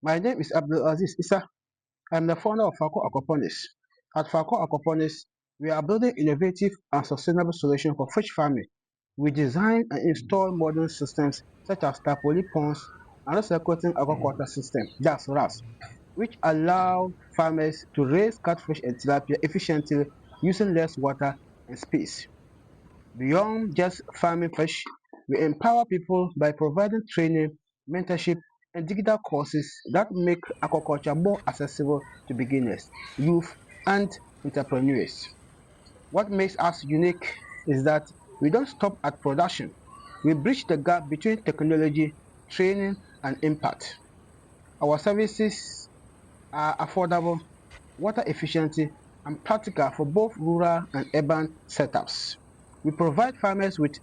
My name is Abdulaziz Issa. I'm the founder of Faako Aquaponics. At Faako Aquaponics, we are building innovative and sustainable solutions for fish farming. We design and install modern systems such as tapoli ponds and recirculating aquaculture system, that's RAS, which allow farmers to raise catfish and tilapia efficiently using less water and space. Beyond just farming fish, we empower people by providing training, mentorship, and digital courses that make aquaculture more accessible to beginners, youth, and entrepreneurs. What makes us unique is that we don't stop at production. We bridge the gap between technology, training, and impact. Our services are affordable, water efficient, and practical for both rural and urban setups. We provide farmers with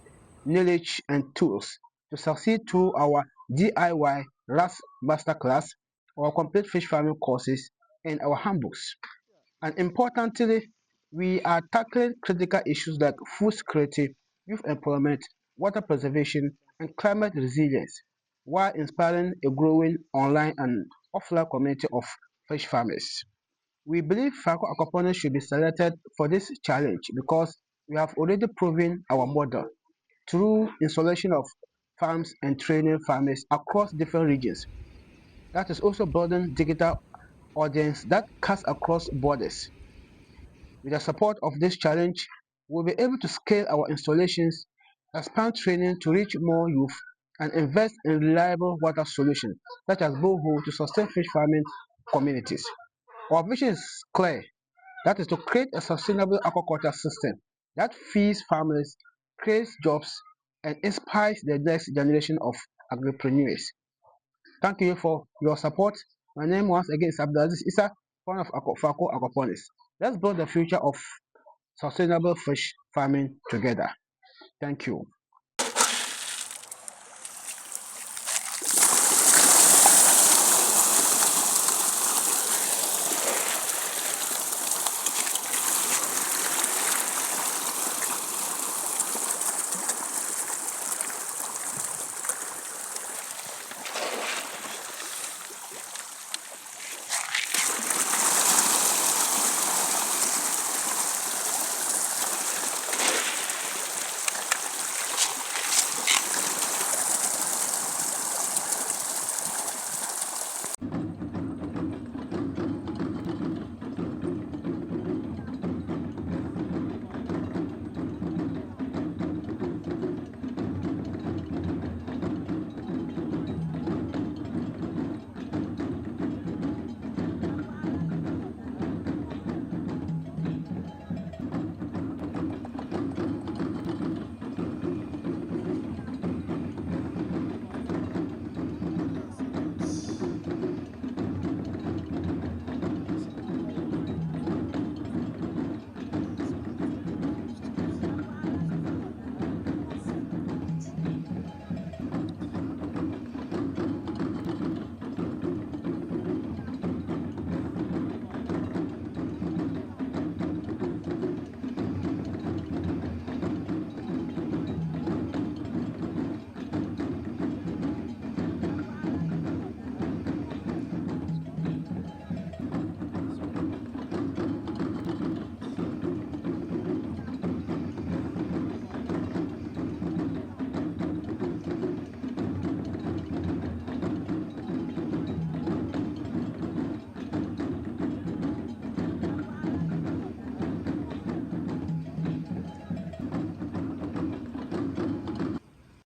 knowledge and tools to succeed through our DIY RAS masterclass, our complete fish farming courses, and our handbooks. And importantly, we are tackling critical issues like food security, youth employment, water preservation, and climate resilience, while inspiring a growing online and offline community of fish farmers. We believe Faako Aquaponics should be selected for this challenge because we have already proven our model through installation of farms and training farmers across different regions. That is also building digital audience that cuts across borders. With the support of this challenge, we'll be able to scale our installations, expand training to reach more youth, and invest in reliable water solutions such as borehole to sustain fish farming communities. Our vision is clear, that is to create a sustainable aquaculture system that feeds families, creates jobs, and inspires the next generation of agripreneurs. Thank you for your support. My name once again is Abdulaziz Issa, founder of Faako Aquaponics. Let's build the future of sustainable fish farming together. Thank you.